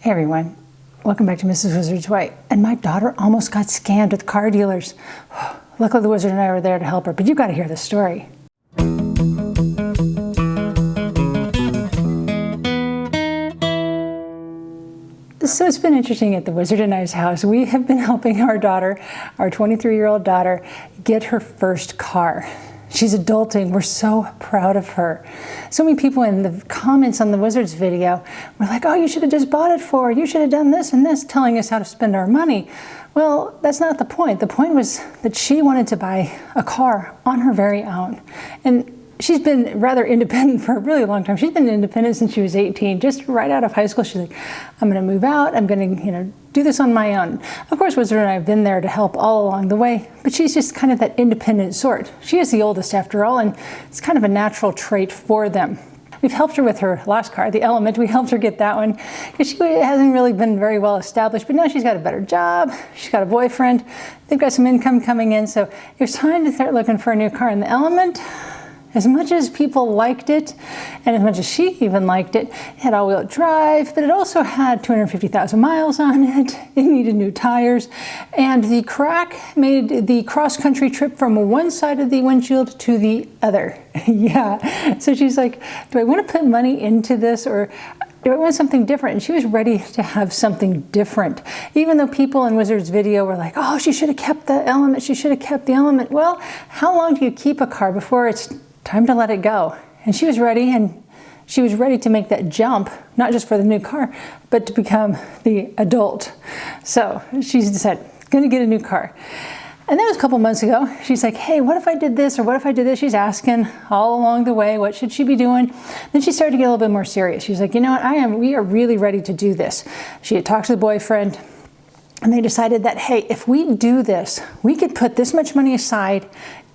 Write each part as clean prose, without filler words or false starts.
Hey everyone, welcome back to Mrs. Wizard's Way. And my daughter almost got scammed at the car dealers. Luckily the wizard and I were there to help her, but you've got to hear the story. So it's been interesting at the Wizard and I's house. We have been helping our daughter, our 23-year-old daughter, get her first car. She's adulting. We're so proud of her. So many people in the comments on the Wizards video were like, oh, you should have just bought it for her. You should have done this and this, telling us how to spend our money. Well, that's not the point. The point was that she wanted to buy a car on her very own. And she's been rather independent for a really long time. She's been independent since she was 18. Just right out of high school, she's like, I'm going to move out. I'm going to, do this on my own. Of course, Wizard and I have been there to help all along the way, but she's just kind of that independent sort. She is the oldest after all, and it's kind of a natural trait for them. We've helped her with her last car, the Element. We helped her get that one because she hasn't really been very well established, but now she's got a better job. She's got a boyfriend. They've got some income coming in, so it was time to start looking for a new car. And the Element, as much as people liked it, and as much as she even liked it, it had all-wheel drive, but it also had 250,000 miles on it. It needed new tires, and the crack made the cross-country trip from one side of the windshield to the other. Yeah, so she's like, do I want to put money into this, or do I want something different? And she was ready to have something different. Even though people in Wizard's video were like, oh, she should have kept the Element, she should have kept the Element. Well, how long do you keep a car before it's time to let it go? And she was ready, and she was ready to make that jump, not just for the new car, but to become the adult. So she decided, going to get a new car. And that was a couple months ago. She's like, hey, what if I did this, or what if I did this? She's asking all along the way, what should she be doing? Then she started to get a little bit more serious. She's like, you know what, we are really ready to do this. She had talked to the boyfriend, and they decided that, hey, if we do this, we could put this much money aside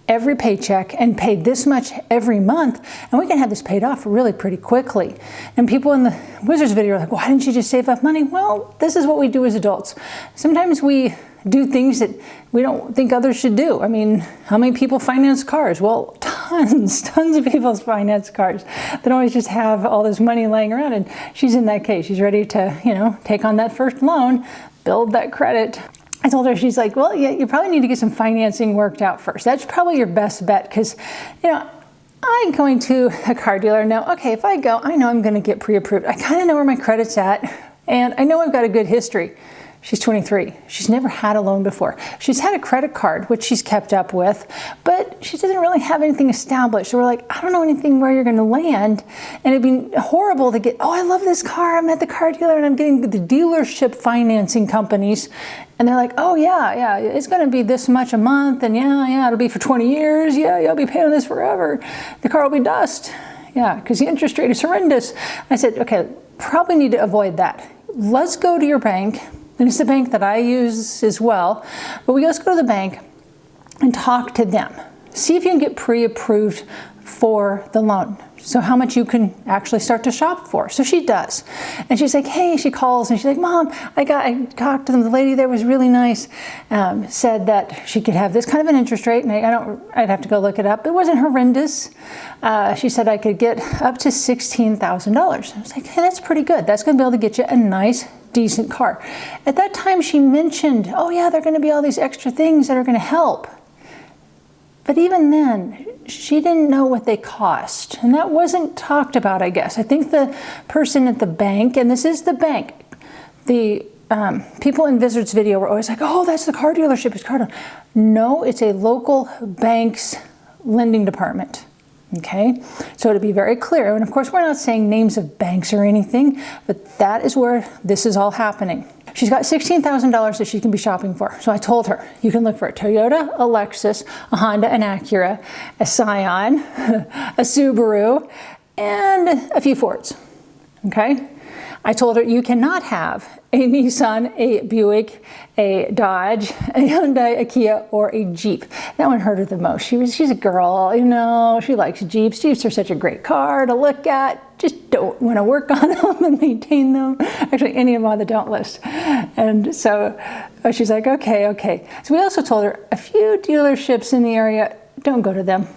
every paycheck and pay this much every month, and we can have this paid off really pretty quickly. And people in the Wizards video are like, why didn't you just save up money? Well, this is what we do as adults. Sometimes we do things that we don't think others should do. I mean, how many people finance cars? Well, tons of people finance cars. They don't always just have all this money laying around, and she's in that case. She's ready to, take on that first loan, build that credit. I told her, she's like, well, yeah, you probably need to get some financing worked out first. That's probably your best bet, because, I'm going to a car dealer now. Okay, if I go, I know I'm going to get pre-approved. I kind of know where my credit's at, and I know I've got a good history. She's 23. She's never had a loan before. She's had a credit card, which she's kept up with, but she doesn't really have anything established. So we're like, I don't know anything where you're going to land. And it'd be horrible to get, oh, I love this car. I'm at the car dealer and I'm getting the dealership financing companies. And they're like, oh, yeah, it's going to be this much a month. And yeah, it'll be for 20 years. Yeah, you'll be paying this forever. The car will be dust. Yeah, because the interest rate is horrendous. I said, okay, probably need to avoid that. Let's go to your bank. And it's the bank that I use as well. But we just go to the bank and talk to them. See if you can get pre-approved for the loan. So how much you can actually start to shop for. So she does. And she's like, hey, she calls and she's like, Mom, I talked to them. The lady there was really nice. Said that she could have this kind of an interest rate. And I'd have to go look it up. It wasn't horrendous. She said I could get up to $16,000. I was like, hey, that's pretty good. That's going to be able to get you a nice, decent car. At that time, she mentioned, oh yeah, there are going to be all these extra things that are going to help. But even then, she didn't know what they cost. And that wasn't talked about, I guess. I think the person at the bank, and this is the bank, the people in Wizard's video were always like, oh, that's the car dealership, it's car dealership. No, it's a local bank's lending department. Okay, so to be very clear, and of course we're not saying names of banks or anything, but that is where this is all happening. She's got $16,000 that she can be shopping for. So I told her, you can look for a Toyota, a Lexus, a Honda, an Acura, a Scion, a Subaru, and a few Fords. Okay? I told her you cannot have a Nissan, a Buick, a Dodge, a Hyundai, a Kia, or a Jeep. That one hurt her the most. She's a girl, she likes Jeeps. Jeeps are such a great car to look at. Just don't want to work on them and maintain them. Actually, any of them on the don't list. And so she's like, okay. So we also told her a few dealerships in the area, don't go to them.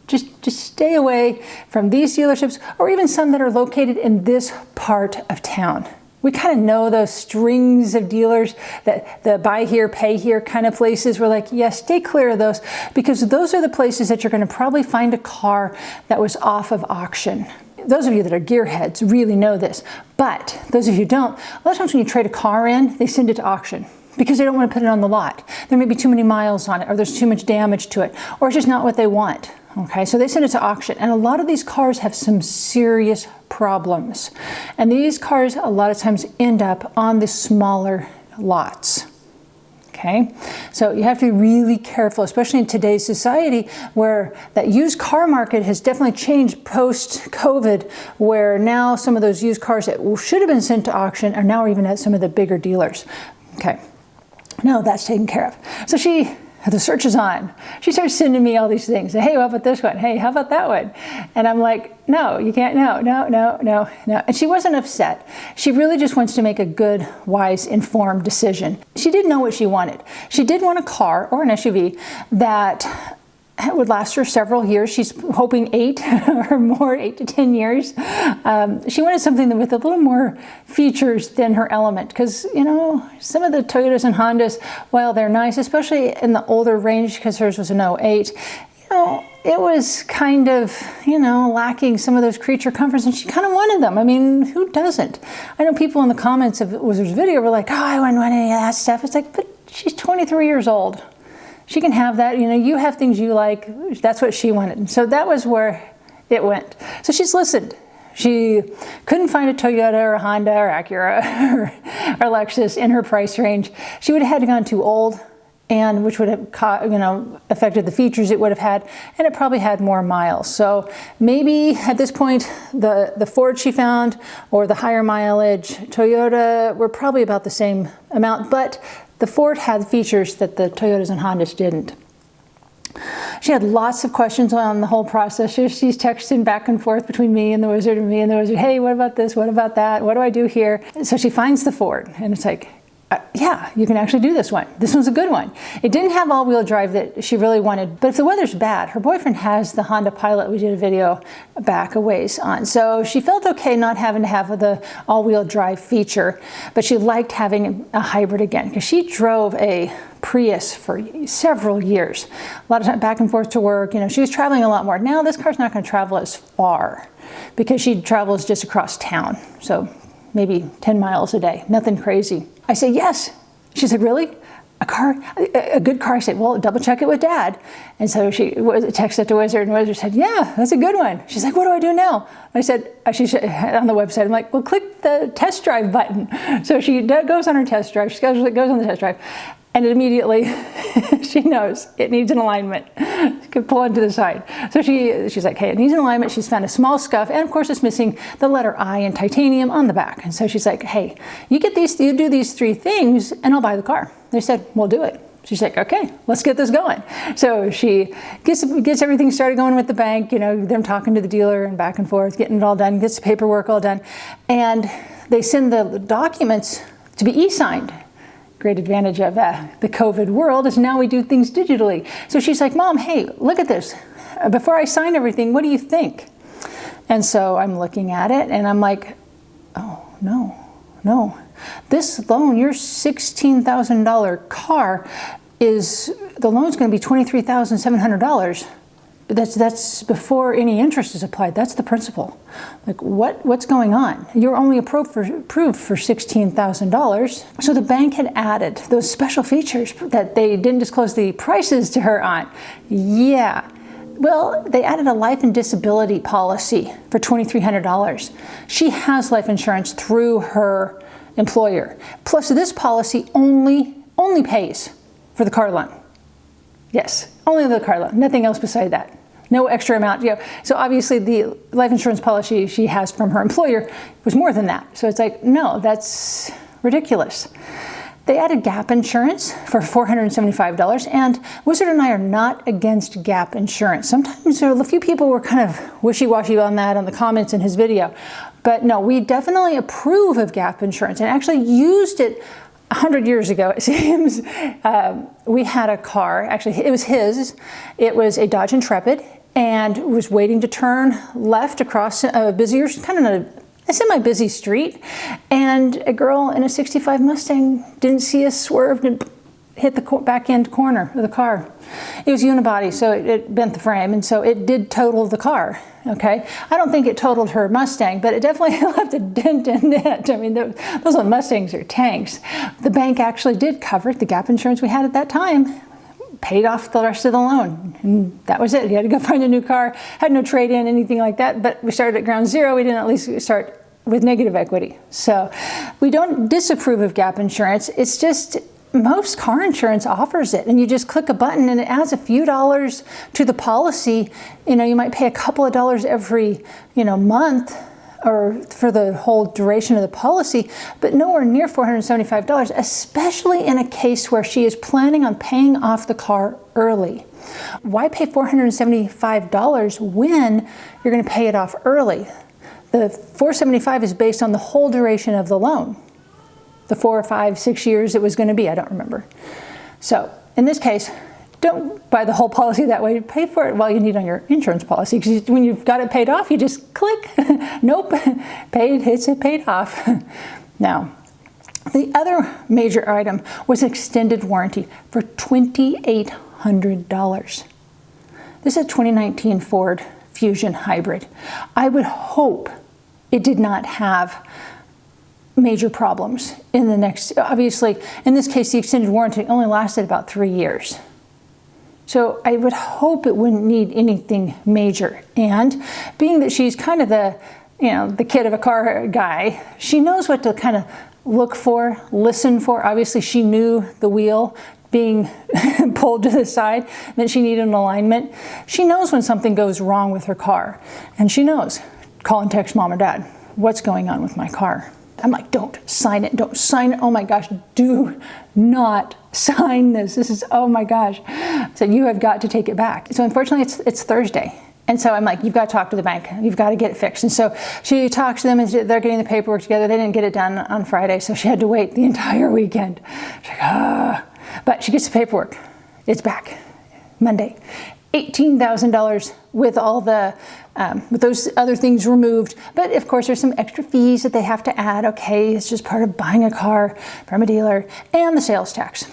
Just stay away from these dealerships, or even some that are located in this part of town. We kind of know those strings of dealers, that the buy here, pay here kind of places. We're like, yes, stay clear of those, because those are the places that you're going to probably find a car that was off of auction. Those of you that are gearheads really know this, but those of you who don't, a lot of times when you trade a car in, they send it to auction because they don't want to put it on the lot. There may be too many miles on it, or there's too much damage to it, or it's just not what they want. Okay, so they send it to auction, and a lot of these cars have some serious problems. And these cars a lot of times end up on the smaller lots. Okay, so you have to be really careful, especially in today's society where that used car market has definitely changed post-COVID, where now some of those used cars that should have been sent to auction are now even at some of the bigger dealers. Okay, now that's taken care of. So the search is on. She starts sending me all these things. Hey, how about this one? Hey, how about that one? And I'm like, no, you can't, no. And she wasn't upset. She really just wants to make a good, wise, informed decision. She did know what she wanted. She did want a car or an SUV that would last her several years. She's hoping 8 or more, 8 to 10 years. She wanted something with a little more features than her Element, because, you know, some of the Toyotas and Hondas, while they're nice, especially in the older range, because hers was an '08, you know, it was kind of, you know, lacking some of those creature comforts, and she kind of wanted them. I mean, who doesn't? I know people in the comments of Wizard's video were like, oh, I wouldn't want any of that stuff. It's like, but she's 23 years old. She can have that, you know, you have things you like. That's what she wanted. So that was where it went. So she's listened. She couldn't find a Toyota or a Honda or Acura or Lexus in her price range. She would have had to gone too old, and which would have affected the features it would have had, and it probably had more miles. So maybe at this point, the Ford she found or the higher mileage Toyota were probably about the same amount, but the Ford had features that the Toyotas and Hondas didn't. She had lots of questions on the whole process. She's texting back and forth between me and the Wizard and me and the Wizard. Hey, what about this? What about that? What do I do here? So she finds the Ford, and it's like, yeah, you can actually do this one. This one's a good one. It didn't have all-wheel drive that she really wanted, but if the weather's bad, her boyfriend has the Honda Pilot. We did a video back a ways on. So she felt okay not having to have the all-wheel drive feature, but she liked having a hybrid again, because she drove a Prius for several years. A lot of time back and forth to work. You know, she was traveling a lot more. Now this car's not going to travel as far because she travels just across town. So maybe 10 miles a day, nothing crazy. I say, yes. She said, really? A good car? I said, well, double check it with Dad. And so she texted to Wizard, and Wizard said, yeah, that's a good one. She's like, what do I do now? I said, she said, on the website, I'm like, well, click the test drive button. So she goes on her test drive, she goes on the test drive, and immediately she knows it needs an alignment. She could pull it to the side. So she's like, hey, it needs an alignment. She's found a small scuff, and of course it's missing the letter I in titanium on the back. And so she's like, hey, you do these 3 things, and I'll buy the car. They said, we'll do it. She's like, okay, let's get this going. So she gets everything started going with the bank, you know, them talking to the dealer and back and forth, getting it all done, gets the paperwork all done. And they send the documents to be e-signed. Great advantage of the COVID world is now we do things digitally. So she's like, Mom, hey, look at this. Before I sign everything, what do you think? And so I'm looking at it, and I'm like, oh, no. This loan, your $16,000 car, the loan's going to be $23,700. That's before any interest is applied. That's the principal. Like, what's going on? You're only approved for $16,000. So the bank had added those special features that they didn't disclose the prices to her on. Yeah. Well, they added a life and disability policy for $2,300. She has life insurance through her employer. Plus, this policy only pays for the car loan. Yes, only the car loan. Nothing else beside that. No extra amount. You know, so obviously the life insurance policy she has from her employer was more than that. So it's like, no, that's ridiculous. They added gap insurance for $475, and Wizard and I are not against gap insurance. Sometimes a few people were kind of wishy-washy on that on the comments in his video. But no, we definitely approve of gap insurance and actually used it 100 years ago, it seems. We had a car, actually it was his. It was a Dodge Intrepid, and was waiting to turn left across a busier, kind of a semi-busy street, and a girl in a 65 Mustang didn't see us, swerved and hit the back end corner of the car. It was unibody, so it bent the frame, and so it did total the car. Okay, I don't think it totaled her Mustang, but it definitely left a dent in it. I mean, those Mustangs are tanks. The bank actually did cover it. The gap insurance we had at that time paid off the rest of the loan, and that was it. You had to go find a new car, had no trade-in, anything like that, but we started at ground zero. We didn't at least start with negative equity. So we don't disapprove of gap insurance. It's just most car insurance offers it, and you just click a button and it adds a few dollars to the policy. You know, you might pay a couple of dollars every, month or for the whole duration of the policy, but nowhere near $475, especially in a case where she is planning on paying off the car early. Why pay $475 when you're going to pay it off early? The $475 is based on the whole duration of the loan. The 4 or 5, 6 years it was going to be, I don't remember. So in this case, don't buy the whole policy that way. Pay for it while you need on your insurance policy, because when you've got it paid off, you just click. Nope, paid, hits it paid off. Now, the other major item was extended warranty for $2,800. This is a 2019 Ford Fusion Hybrid. I would hope it did not have major problems in the next, obviously, in this case, the extended warranty only lasted about 3 years. So I would hope it wouldn't need anything major. And being that she's kind of the kid of a car guy, she knows what to kind of look for, listen for. Obviously, she knew the wheel being pulled to the side, that she needed an alignment. She knows when something goes wrong with her car. And she knows, call and text mom or dad, what's going on with my car? I'm like, don't sign it, don't sign it. Oh my gosh, do not sign this. This is, oh my gosh. So you have got to take it back. So unfortunately, it's Thursday. And so I'm like, you've got to talk to the bank. You've got to get it fixed. And so she talks to them, and they're getting the paperwork together. They didn't get it done on Friday, so she had to wait the entire weekend. She's like, ah. But she gets the paperwork. It's back Monday. $18,000 with all the with those other things removed. But of course, there's some extra fees that they have to add. Okay, it's just part of buying a car from a dealer, and the sales tax.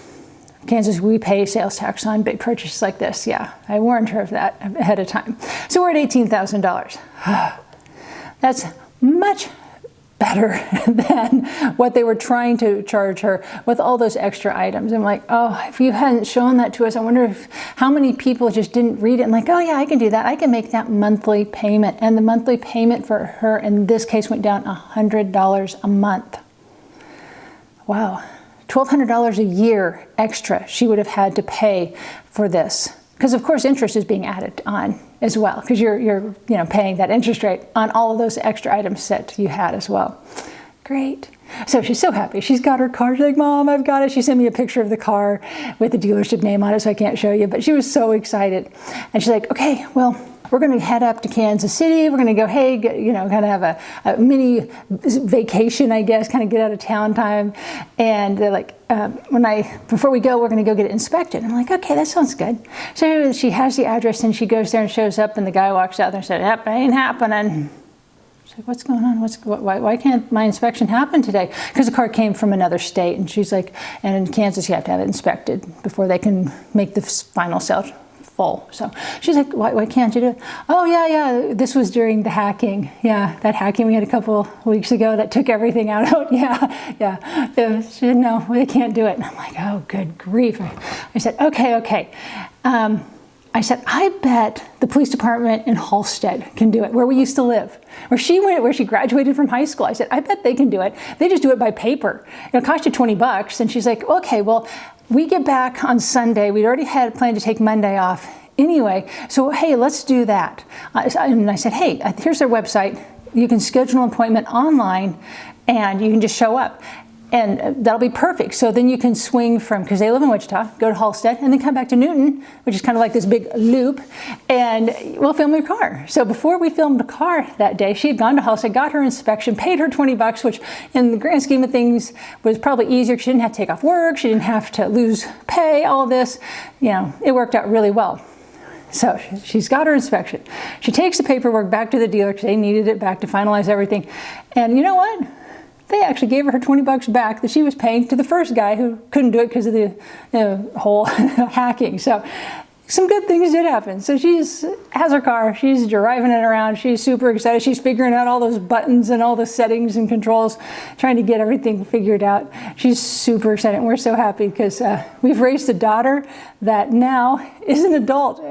Kansas, we pay sales tax on big purchases like this. Yeah, I warned her of that ahead of time. So we're at $18,000. That's much better than what they were trying to charge her with all those extra items. I'm like, oh, if you hadn't shown that to us, I wonder how many people just didn't read it and like, oh yeah, I can do that. I can make that monthly payment. And the monthly payment for her in this case went down $100 a month. Wow. $1,200 a year extra she would have had to pay for this. Because of course interest is being added on as well, because you're paying that interest rate on all of those extra items that you had as well. Great. So she's so happy. She's got her car. She's like, Mom, I've got it. She sent me a picture of the car with the dealership name on it, so I can't show you, but she was so excited. And she's like, okay, well, we're going to head up to Kansas City. We're going to go, hey, kind of have a mini vacation, I guess, kind of get out of town time. And they're like, before we go, we're going to go get it inspected. I'm like, okay, that sounds good. So she has the address, and she goes there and shows up, and the guy walks out there and said, yep, it ain't happening. She's like, what's going on? Why can't my inspection happen today? Because the car came from another state, and she's like, and in Kansas, you have to have it inspected before they can make the final sale full. So she's like, why can't you do it? Oh, yeah, this was during the hacking. Yeah, that hacking we had a couple weeks ago that took everything out. Yeah. She said, no, they can't do it. And I'm like, oh, good grief. I said, okay. I said, I bet the police department in Halstead can do it, where we used to live, where she went, where she graduated from high school. I said, I bet they can do it. They just do it by paper. It'll cost you $20. And she's like, okay, well, we get back on Sunday. We'd already had planned to take Monday off anyway. So, hey, let's do that. And I said, hey, here's their website. You can schedule an appointment online and you can just show up. And that'll be perfect. So then you can swing from, because they live in Wichita, go to Halstead, and then come back to Newton, which is kind of like this big loop, and we'll film your car. So before we filmed the car that day, she had gone to Halstead, got her inspection, paid her $20, which in the grand scheme of things was probably easier. She didn't have to take off work. She didn't have to lose pay, all of this. It worked out really well. So she's got her inspection. She takes the paperwork back to the dealer because they needed it back to finalize everything. And you know what? They actually gave her 20 bucks back that she was paying to the first guy who couldn't do it because of the whole hacking. So some good things did happen. So she's has her car, she's driving it around, she's super excited. She's figuring out all those buttons and all the settings and controls, trying to get everything figured out. She's super excited, and we're so happy because we've raised a daughter that now is an adult.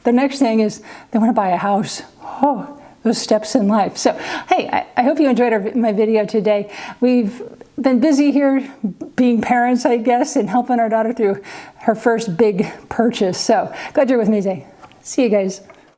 The next thing is they want to buy a house. Oh, those steps in life. So, hey, I hope you enjoyed my video today. We've been busy here being parents, I guess, and helping our daughter through her first big purchase. So glad you're with me today. See you guys.